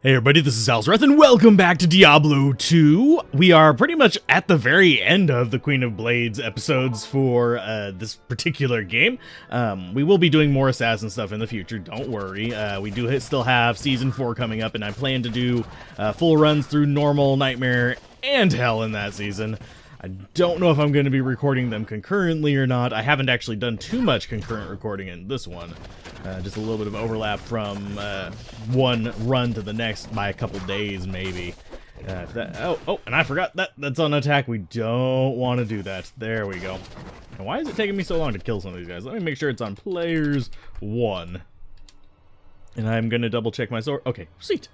Hey everybody, this is Alzorath, and welcome back to Diablo 2. We are pretty much at the very end of the Queen of Blades episodes for this particular game. We will be doing more assassin stuff in the future, don't worry. We do still have Season 4 coming up, and I plan to do full runs through normal, nightmare, and hell in that season. I don't know if I'm going to be recording them concurrently or not. I haven't actually done too much concurrent recording in this one. Just a little bit of overlap from one run to the next by a couple days, maybe. Oh, and I forgot that's on attack. We don't want to do that. There we go. And why is it taking me so long to kill some of these guys? Let me make sure it's on players 1. And I'm going to double check my sword. Okay, sweet.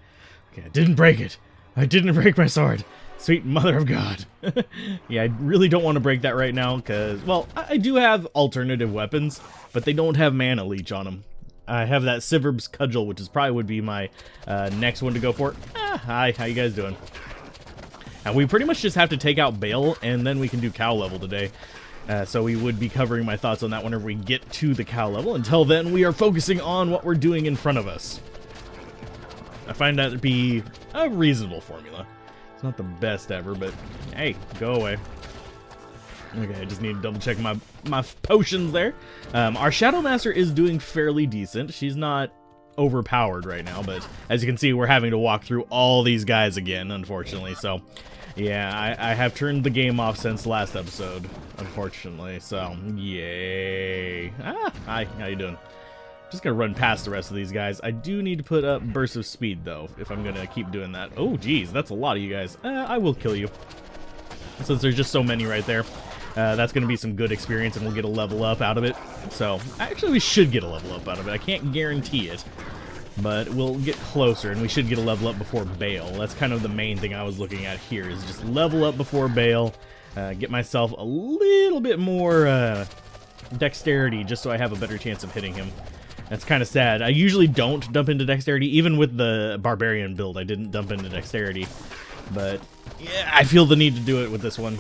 Okay, I didn't break it. I didn't break my sword. Sweet mother of God. Yeah, I really don't want to break that right now because, well, I do have alternative weapons, but they don't have mana leech on them. I have that Siverb's Cudgel, which is probably would be my next one to go for. Hi, how you guys doing? And we pretty much just have to take out Bale, and then we can do cow level today. So we would be covering my thoughts on that whenever we get to the cow level. Until then, we are focusing on what we're doing in front of us. I find that to be a reasonable formula. It's not the best ever, but hey, go away. Okay, I just need to double check my potions there. Our Shadow Master is doing fairly decent. She's not overpowered right now, but as you can see, we're having to walk through all these guys again, unfortunately. So, yeah, I have turned the game off since last episode, unfortunately. So, yay. Hi, how you doing? Just gonna run past the rest of these guys. I do need to put up bursts of speed, though, if I'm gonna keep doing that. Oh, geez, that's a lot of you guys. I will kill you. Since there's just so many right there. That's going to be some good experience, and we'll get a level up out of it. So, actually, we should get a level up out of it. I can't guarantee it, but we'll get closer, and we should get a level up before Bale. That's kind of the main thing I was looking at here, is just level up before Bale, get myself a little bit more dexterity, just so I have a better chance of hitting him. That's kind of sad. I usually don't dump into dexterity. Even with the Barbarian build, I didn't dump into dexterity. But, yeah, I feel the need to do it with this one.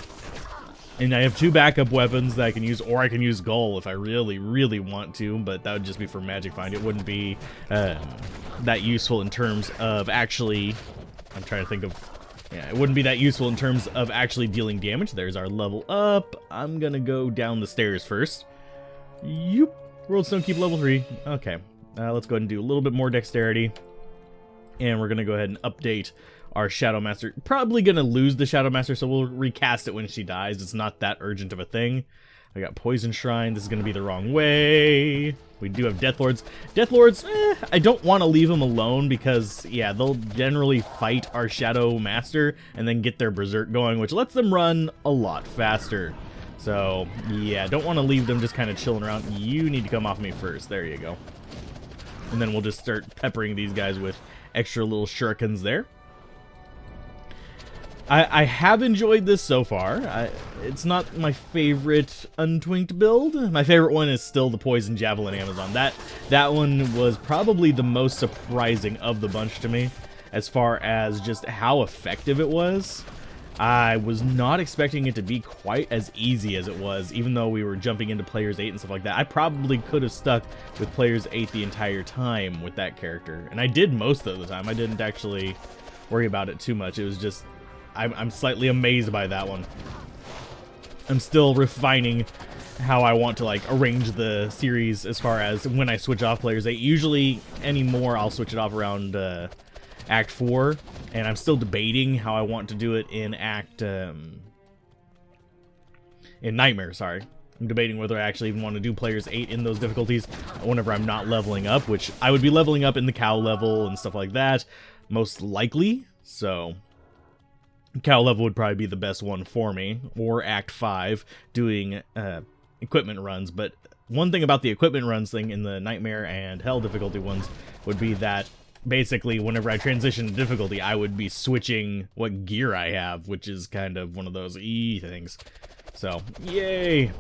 And I have 2 backup weapons that I can use, or I can use Gull if I really, really want to, but that would just be for Magic Find. It wouldn't be that useful in terms of actually... I'm trying to think of... Yeah, it wouldn't be that useful in terms of actually dealing damage. There's our level up. I'm gonna go down the stairs first. Yoop. World Stone Keep level 3. Okay. Let's go ahead and do a little bit more dexterity. And we're gonna go ahead and update our Shadow Master. Probably gonna lose the Shadow Master, so we'll recast it when she dies. It's not that urgent of a thing. I got Poison Shrine. This is gonna be the wrong way. We do have Death Lords. Death Lords, I don't want to leave them alone because, yeah, they'll generally fight our Shadow Master and then get their Berserk going, which lets them run a lot faster. So, yeah, don't want to leave them just kind of chilling around. You need to come off me first. There you go. And then we'll just start peppering these guys with extra little shurikens there. I have enjoyed this so far. It's not my favorite untwinked build. My favorite one is still the Poison Javelin Amazon. That one was probably the most surprising of the bunch to me, as far as just how effective it was. I was not expecting it to be quite as easy as it was, even though we were jumping into Players 8 and stuff like that. I probably could have stuck with Players 8 the entire time with that character. And I did most of the time. I didn't actually worry about it too much. It was just... I'm slightly amazed by that one. I'm still refining how I want to, like, arrange the series as far as when I switch off Players 8. Usually, anymore, I'll switch it off around Act 4, and I'm still debating how I want to do it in in Nightmare, sorry. I'm debating whether I actually even want to do Players 8 in those difficulties whenever I'm not leveling up, which I would be leveling up in the cow level and stuff like that, most likely, so... Cow level would probably be the best one for me, or Act 5, doing equipment runs. But one thing about the equipment runs thing in the Nightmare and Hell difficulty ones would be that basically whenever I transition to difficulty, I would be switching what gear I have, which is kind of one of those things. So, yay!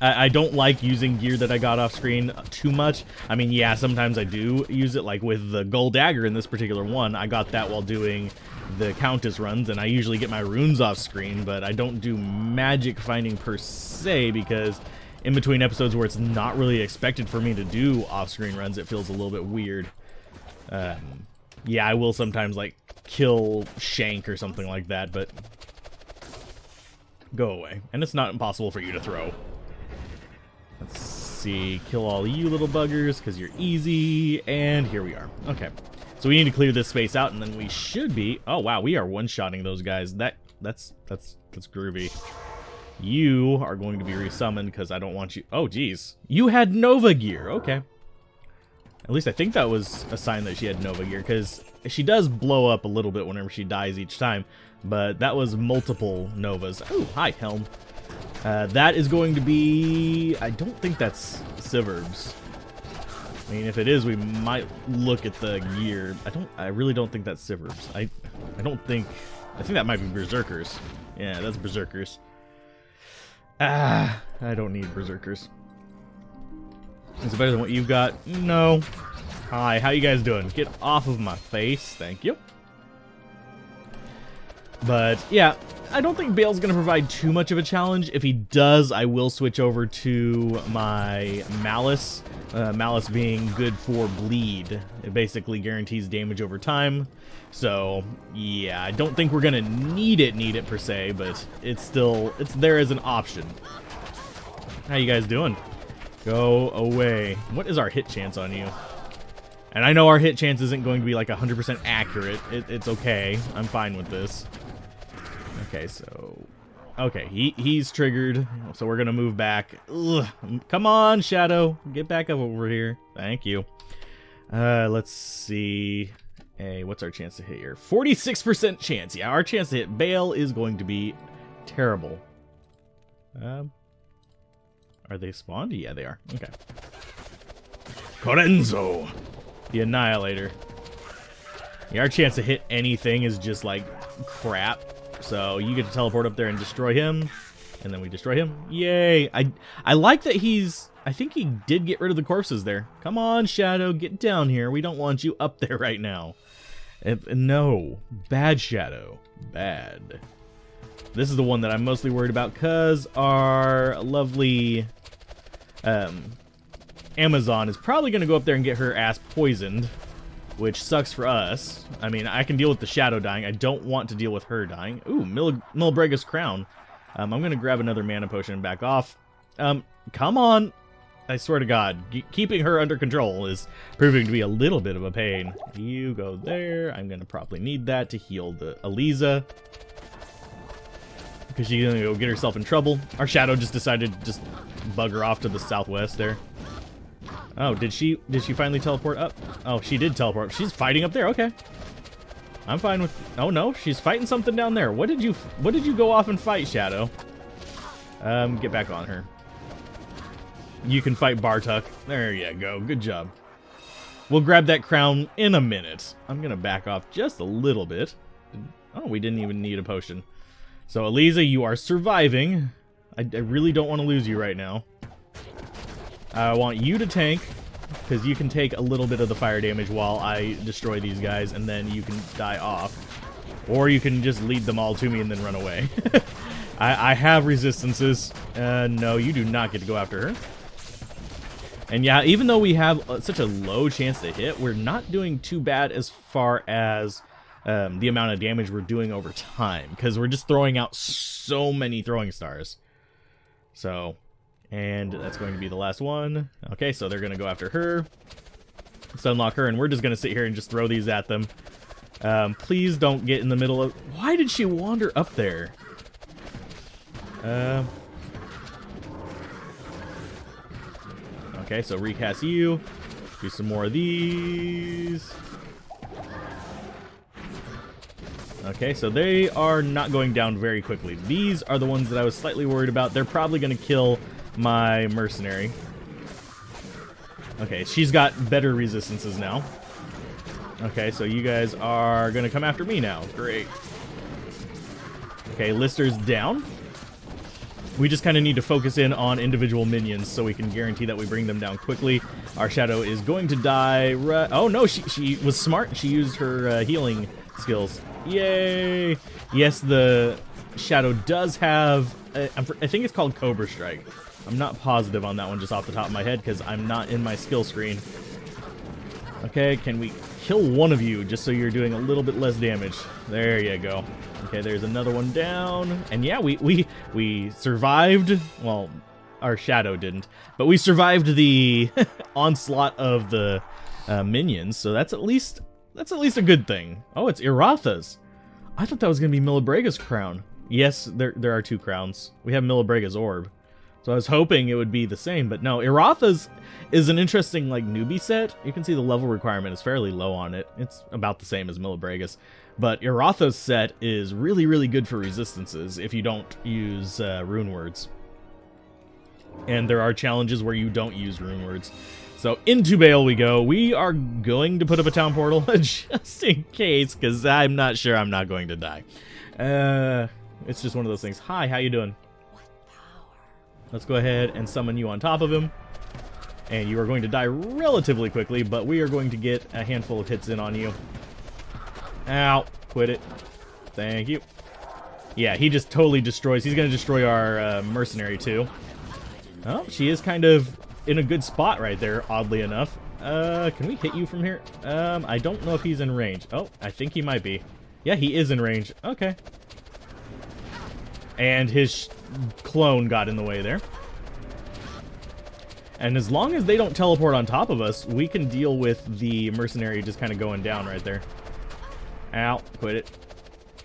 I don't like using gear that I got off screen too much. I mean, yeah, sometimes I do use it, like with the Gold Dagger in this particular one. I got that while doing the Countess runs, and I usually get my runes off screen, but I don't do magic finding per se, because in between episodes where it's not really expected for me to do off-screen runs, it feels a little bit weird. Yeah, I will sometimes, like, kill Shank or something like that, but go away. And it's not impossible for you to throw. Let's see. Kill all you little buggers, because you're easy. And here we are. Okay. So we need to clear this space out, and then we should be... Oh, wow, we are one-shotting those guys. That's groovy. You are going to be resummoned, because I don't want you... Oh, geez. You had Nova gear. Okay. At least I think that was a sign that she had Nova gear, because she does blow up a little bit whenever she dies each time, but that was multiple Novas. Oh, hi, Helm. That is going to be... I don't think that's Siverb's. I mean, if it is, we might look at the gear. I really don't think that's Siverb's. I think that might be Berserkers. Yeah, that's Berserkers. I don't need Berserkers. Is it better than what you've got? No. Hi, how you guys doing? Get off of my face. Thank you. But, yeah, I don't think Bale's going to provide too much of a challenge. If he does, I will switch over to my Malice. Malice being good for bleed. It basically guarantees damage over time. So, yeah, I don't think we're going to need it per se, but it's there as an option. How you guys doing? Go away. What is our hit chance on you? And I know our hit chance isn't going to be like 100% accurate. It's okay. I'm fine with this. Okay, so... Okay, he's triggered, so we're going to move back. Ugh. Come on, Shadow. Get back up over here. Thank you. Let's see... Hey, what's our chance to hit here? 46% chance. Yeah, our chance to hit Bale is going to be terrible. Are they spawned? Yeah, they are. Okay. Corenzo, the Annihilator. Yeah, our chance to hit anything is just like crap. So you get to teleport up there and destroy him, and then we destroy him. Yay! I like that he's... I think he did get rid of the corpses there. Come on, Shadow, get down here. We don't want you up there right now. No, bad Shadow, bad. This is the one that I'm mostly worried about because our lovely Amazon is probably going to go up there and get her ass poisoned, which sucks for us. I mean, I can deal with the Shadow dying. I don't want to deal with her dying. Ooh, Milbrega's Crown. I'm going to grab another mana potion and back off. Come on. I swear to God, keeping her under control is proving to be a little bit of a pain. You go there. I'm going to probably need that to heal the Eliza, because she's going to go get herself in trouble. Our Shadow just decided to just bugger off to the southwest there. Oh, did she finally teleport up? Oh, she did teleport. She's fighting up there. Okay. I'm fine with... Oh, no. She's fighting something down there. What did you go off and fight, Shadow? Get back on her. You can fight Bartuk. There you go. Good job. We'll grab that crown in a minute. I'm going to back off just a little bit. Oh, we didn't even need a potion. So, Eliza, you are surviving. I really don't want to lose you right now. I want you to tank, because you can take a little bit of the fire damage while I destroy these guys, and then you can die off. Or you can just lead them all to me and then run away. I have resistances. No, you do not get to go after her. And yeah, even though we have such a low chance to hit, we're not doing too bad as far as the amount of damage we're doing over time, because we're just throwing out so many throwing stars. So, and that's going to be the last one. Okay, so they're going to go after her. Let's unlock her, and we're just going to sit here and just throw these at them. Please don't get in the middle of... Why did she wander up there? Okay, so recast you. Do some more of these. Okay, so they are not going down very quickly. These are the ones that I was slightly worried about. They're probably going to kill my mercenary. Okay, she's got better resistances now. Okay, so you guys are going to come after me now. Great. Okay, Lister's down. We just kind of need to focus in on individual minions so we can guarantee that we bring them down quickly. Our Shadow is going to die. Oh, no, she was smart. She used her healing skills. Yay! Yes, the Shadow does have... I think it's called Cobra Strike. I'm not positive on that one just off the top of my head because I'm not in my skill screen. Okay, can we kill one of you just so you're doing a little bit less damage? There you go. Okay, there's another one down. And yeah, we survived. Well, our shadow didn't, but we survived the onslaught of the minions. So that's at least a good thing. Oh, it's Iratha's. I thought that was gonna be Milibrega's crown. Yes, there are two crowns. We have Milibrega's orb. So I was hoping it would be the same, but no. Iratha's is an interesting, like, newbie set. You can see the level requirement is fairly low on it. It's about the same as Milibrega's. But Iratha's set is really, really good for resistances if you don't use rune words. And there are challenges where you don't use rune words. So into Bale we go. We are going to put up a town portal just in case, because I'm not sure I'm not going to die. It's just one of those things. Hi, how you doing? Let's go ahead and summon you on top of him. And you are going to die relatively quickly, but we are going to get a handful of hits in on you. Ow. Quit it. Thank you. Yeah, he just totally destroys. He's going to destroy our mercenary, too. Oh, she is kind of in a good spot right there, oddly enough. Can we hit you from here? I don't know if he's in range. Oh, I think he might be. Yeah, he is in range. Okay. And his clone got in the way there. And as long as they don't teleport on top of us, we can deal with the mercenary just kind of going down right there. Ow, quit it.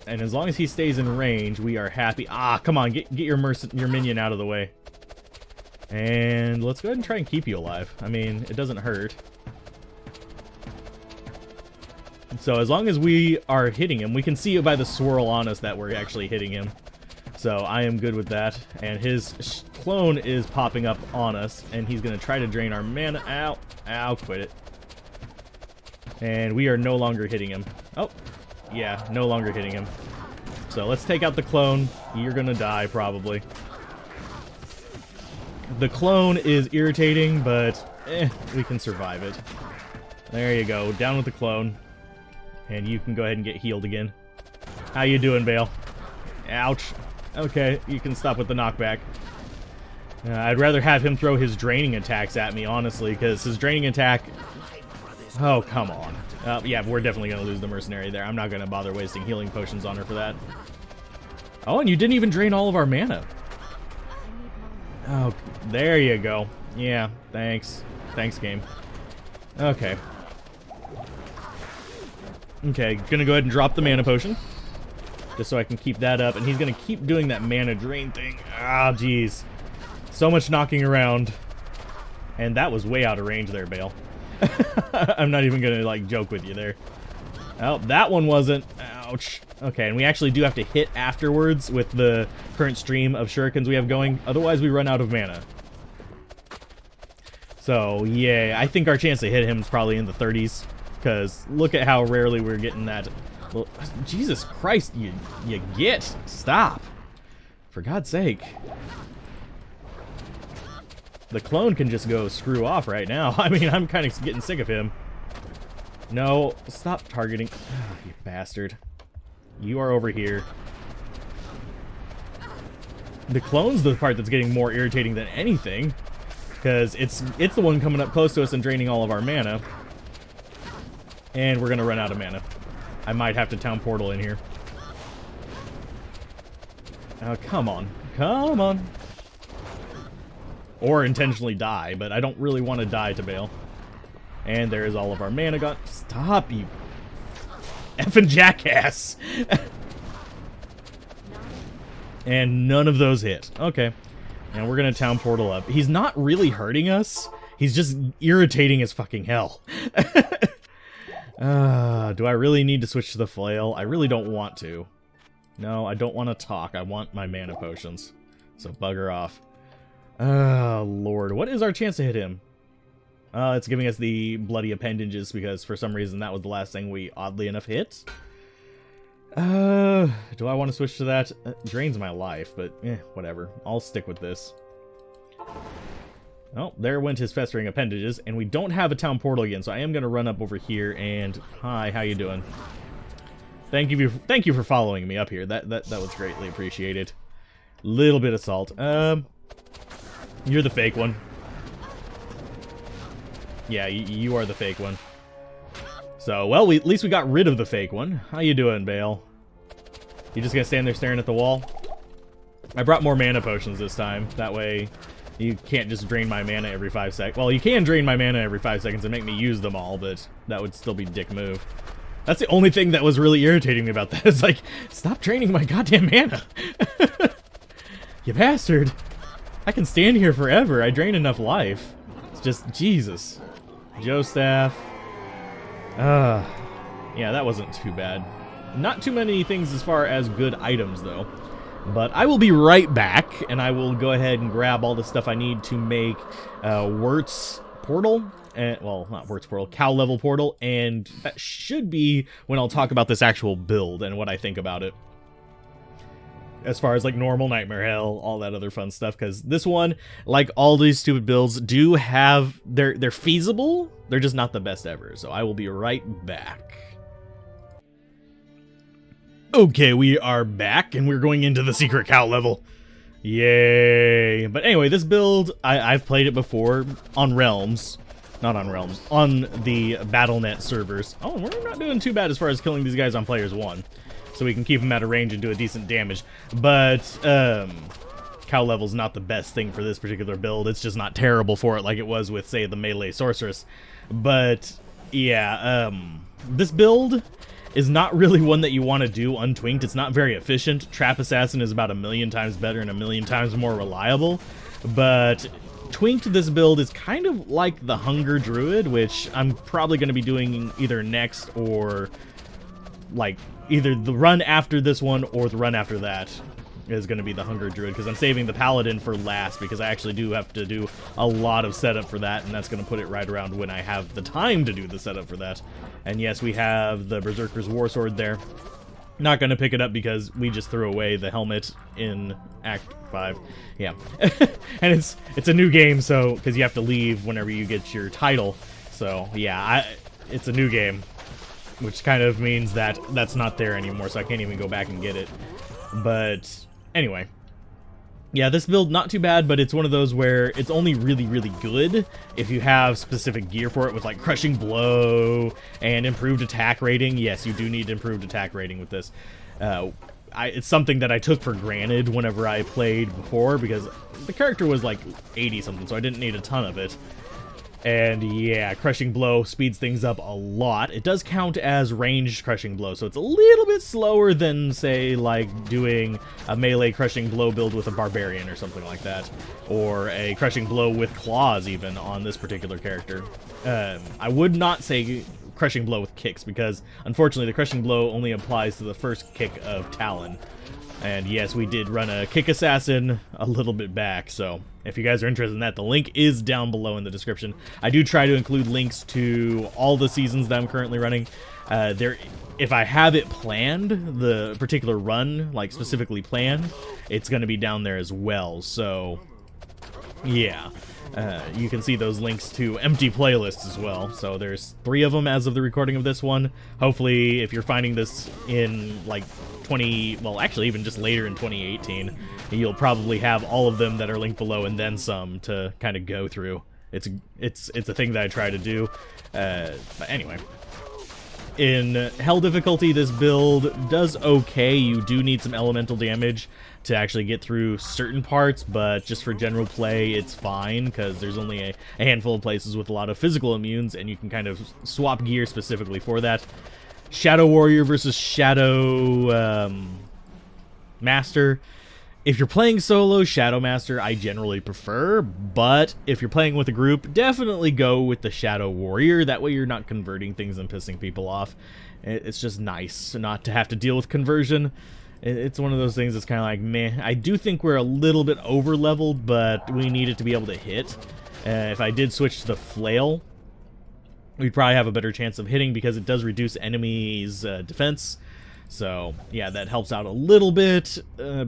And as long as he stays in range, we are happy. Ah, come on, get your minion out of the way. And let's go ahead and try and keep you alive. I mean, it doesn't hurt. So as long as we are hitting him, we can see it by the swirl on us that we're actually hitting him. So I am good with that. And his clone is popping up on us, and he's going to try to drain our mana. Ow. Ow, quit it. And we are no longer hitting him. Oh, yeah, no longer hitting him. So let's take out the clone. You're going to die, probably. The clone is irritating, but we can survive it. There you go. Down with the clone. And you can go ahead and get healed again. How you doing, Bale? Ouch. Okay, you can stop with the knockback. I'd rather have him throw his draining attacks at me, honestly, because his draining attack... Oh, come on. Yeah, we're definitely going to lose the mercenary there. I'm not going to bother wasting healing potions on her for that. Oh, and you didn't even drain all of our mana. Oh, there you go. Yeah, thanks. Thanks, game. Okay. Okay, gonna go ahead and drop the mana potion. Just so I can keep that up. And he's gonna keep doing that mana drain thing. Ah, jeez. So much knocking around. And that was way out of range there, Bale. I'm not even gonna, like, joke with you there. Oh, that one wasn't. Ouch. Okay, and we actually do have to hit afterwards with the current stream of shurikens we have going. Otherwise, we run out of mana. So, yeah, I think our chance to hit him is probably in the 30s. Because look at how rarely we're getting that. Well, Jesus Christ, you get. Stop. For God's sake. The clone can just go screw off right now. I mean, I'm kind of getting sick of him. No, stop targeting. Oh, you bastard. You are over here. The clone's the part that's getting more irritating than anything. Because it's the one coming up close to us and draining all of our mana. And we're going to run out of mana. I might have to town portal in here. Oh, come on. Come on. Or intentionally die, but I don't really want to die to Bale. And there is all of our mana gone. Stop, you effing jackass. And none of those hit. Okay. And we're going to town portal up. He's not really hurting us. He's just irritating as fucking hell. Do I really need to switch to the flail? I really don't want to. No, I don't want to talk. I want my mana potions. So bugger off. Oh, Lord. What is our chance to hit him? It's giving us the bloody appendages because for some reason that was the last thing we oddly enough hit. Do I want to switch to that? It drains my life, but whatever. I'll stick with this. Oh, there went his festering appendages, and we don't have a town portal again, so I am going to run up over here and... Hi, how you doing? Thank you for following me up here. That was greatly appreciated. Little bit of salt. You're the fake one. Yeah, you are the fake one. So, well, at least we got rid of the fake one. How you doing, Bale? You just gonna stand there staring at the wall? I brought more mana potions this time. That way, you can't just drain my mana every 5 seconds. Well, you can drain my mana every 5 seconds and make me use them all, but that would still be dick move. That's the only thing that was really irritating me about that. It's like, stop draining my goddamn mana. You bastard. I can stand here forever. I drain enough life. It's just, Jesus. Joe Staff. Yeah, that wasn't too bad. Not too many things as far as good items, though. But I will be right back, and I will go ahead and grab all the stuff I need to make Wirt's Portal. Well, not Wirt's Portal, Cow Level Portal. And that should be when I'll talk about this actual build and what I think about it. As far as, like, normal Nightmare Hell, all that other fun stuff. Because this one, like all these stupid builds, do have... They're feasible. They're just not the best ever. So I will be right back. Okay, we are back, and we're going into the secret cow level. Yay. But anyway, this build, I've played it before on Realms. Not on Realms. On the Battlenet servers. Oh, we're not doing too bad as far as killing these guys on Players 1. So we can keep them out of range and do a decent damage. But, cow level's not the best thing for this particular build. It's just not terrible for it like it was with, say, the Melee Sorceress. But, yeah, this build is not really one that you want to do untwinked. It's not very efficient. Trap Assassin is about 1,000,000 times better and 1,000,000 times more reliable. But twinked this build is kind of like the Hunger Druid, which I'm probably going to be doing either next or, like, either the run after this one or the run after that is going to be the Hunger Druid, because I'm saving the Paladin for last, because I actually do have to do a lot of setup for that, and that's going to put it right around when I have the time to do the setup for that. And yes, we have the Berserker's Warsword there. Not going to pick it up because we just threw away the helmet in Act 5. Yeah. And it's a new game, so, because you have to leave whenever you get your title. So, yeah, it's a new game, which kind of means that that's not there anymore, so I can't even go back and get it. But anyway, yeah, this build, not too bad, but it's one of those where it's only really, really good if you have specific gear for it with, like, Crushing Blow and improved attack rating. Yes, you do need improved attack rating with this. It's something that I took for granted whenever I played before, because the character was, like, 80-something, so I didn't need a ton of it. And yeah, Crushing Blow speeds things up a lot. It does count as ranged Crushing Blow, so it's a little bit slower than, say, like doing a melee Crushing Blow build with a Barbarian or something like that. Or a Crushing Blow with Claws, even, on this particular character. I would not say Crushing Blow with kicks, because, unfortunately, the Crushing Blow only applies to the first kick of Talon. And yes, we did run a Kick Assassin a little bit back, so if you guys are interested in that, the link is down below in the description. I do try to include links to all the seasons that I'm currently running. If I have it planned, the particular run, like specifically planned, it's going to be down there as well, so yeah. You can see those links to empty playlists as well. So there's 3 of them as of the recording of this one. Hopefully, if you're finding this in, like, well, actually even just later in 2018, you'll probably have all of them that are linked below and then some to kind of go through. It's a thing that I try to do. But anyway, in Hell difficulty, this build does okay. You do need some elemental damage to actually get through certain parts, but just for general play, it's fine, because there's only a handful of places with a lot of physical immunes, and you can kind of swap gear specifically for that. Shadow Warrior versus Shadow Master. If you're playing solo, Shadow Master I generally prefer, but if you're playing with a group, definitely go with the Shadow Warrior. That way you're not converting things and pissing people off. It's just nice not to have to deal with conversion. It's one of those things that's kind of like, meh. I do think we're a little bit over-leveled, but we need it to be able to hit. If I did switch to the Flail, we'd probably have a better chance of hitting, because it does reduce enemies' defense. So, yeah, that helps out a little bit.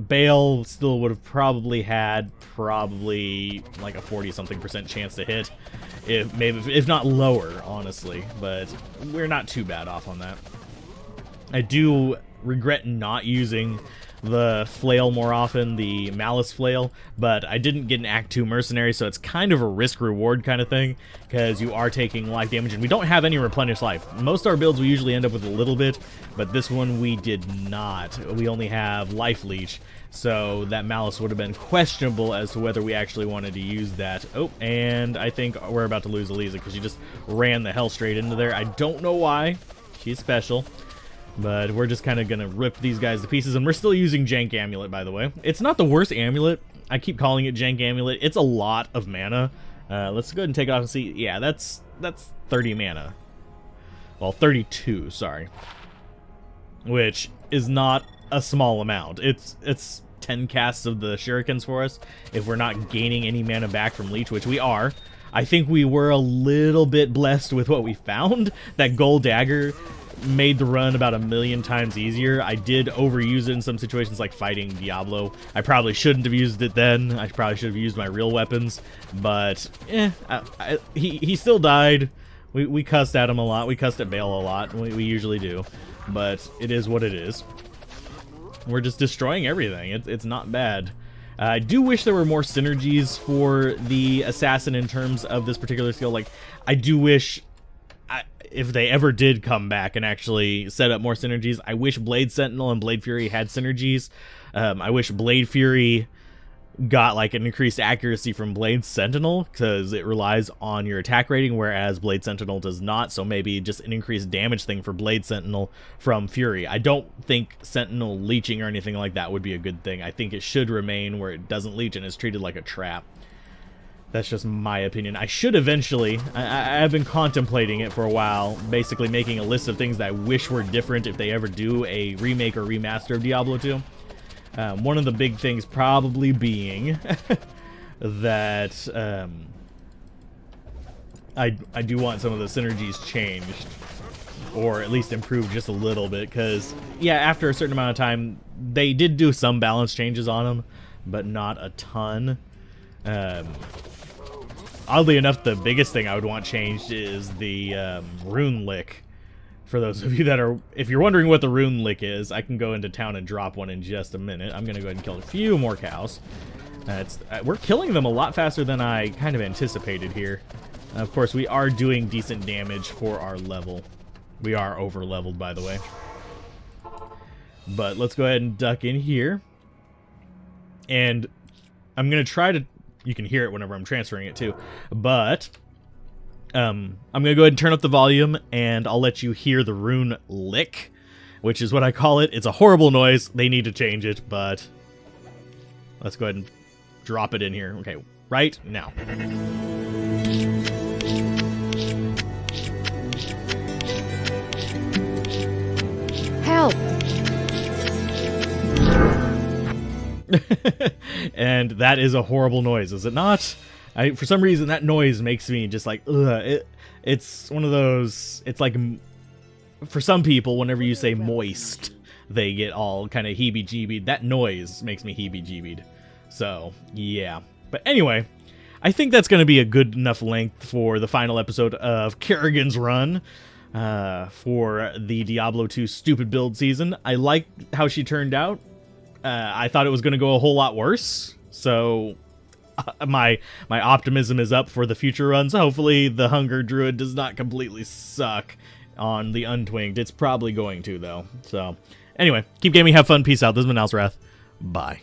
Bale still would have probably had like a 40-something% chance to hit, if not lower, honestly. But we're not too bad off on that. I do regret not using the flail more often, the Malice Flail, but I didn't get an Act 2 Mercenary, so it's kind of a risk-reward kind of thing, because you are taking life damage, and we don't have any replenished life. Most of our builds, we usually end up with a little bit, but this one we did not. We only have Life Leech, so that Malice would have been questionable as to whether we actually wanted to use that. Oh, and I think we're about to lose Eliza, because she just ran the hell straight into there. I don't know why. She's special. But we're just kind of going to rip these guys to pieces. And we're still using Jank Amulet, by the way. It's not the worst amulet. I keep calling it Jank Amulet. It's a lot of mana. Let's go ahead and take it off and see. Yeah, that's 30 mana. Well, 32, sorry. Which is not a small amount. It's 10 casts of the shurikens for us. If we're not gaining any mana back from Leech, which we are. I think we were a little bit blessed with what we found. That gold dagger made the run about 1,000,000 times easier. I did overuse it in some situations like fighting Diablo. I probably shouldn't have used it then. I probably should have used my real weapons, but he still died. We cussed at him a lot. We cussed at Bale a lot. We usually do, but it is what it is. We're just destroying everything. It's not bad. I do wish there were more synergies for the assassin in terms of this particular skill. Like, I do wish if they ever did come back and actually set up more synergies, I wish Blade Sentinel and Blade Fury had synergies. I wish Blade Fury got like an increased accuracy from Blade Sentinel, because it relies on your attack rating, whereas Blade Sentinel does not. So maybe just an increased damage thing for Blade Sentinel from Fury. I don't think Sentinel leeching or anything like that would be a good thing. I think it should remain where it doesn't leech and is treated like a trap. That's just my opinion. I should eventually, I've been contemplating it for a while, basically making a list of things that I wish were different if they ever do a remake or remaster of Diablo 2. One of the big things probably being that I do want some of the synergies changed, or at least improved just a little bit, because, yeah, after a certain amount of time, they did do some balance changes on them, but not a ton. Oddly enough, the biggest thing I would want changed is the Rune Lick. For those of you that are, if you're wondering what the Rune Lick is, I can go into town and drop one in just a minute. I'm going to go ahead and kill a few more cows. We're killing them a lot faster than I kind of anticipated here. Of course, we are doing decent damage for our level. We are over-leveled, by the way. But let's go ahead and duck in here. And I'm going to try to... You can hear it whenever I'm transferring it too. But I'm going to go ahead and turn up the volume, and I'll let you hear the Rune Lick, which is what I call it. It's a horrible noise. They need to change it, but let's go ahead and drop it in here. Okay, right now. Help! And that is a horrible noise, is it not? For some reason, that noise makes me just like, ugh. It's one of those, it's like, for some people, whenever you say moist, they get all kind of heebie-jeebied. That noise makes me heebie-jeebied. So, yeah. But anyway, I think that's going to be a good enough length for the final episode of Kerrigan's Run for the Diablo 2 Stupid Build season. I like how she turned out. I thought it was going to go a whole lot worse, so my optimism is up for the future runs. Hopefully the Hunger Druid does not completely suck on the Untwinked. It's probably going to, though. So, anyway, keep gaming, have fun, peace out. This has been Alzorath. Bye.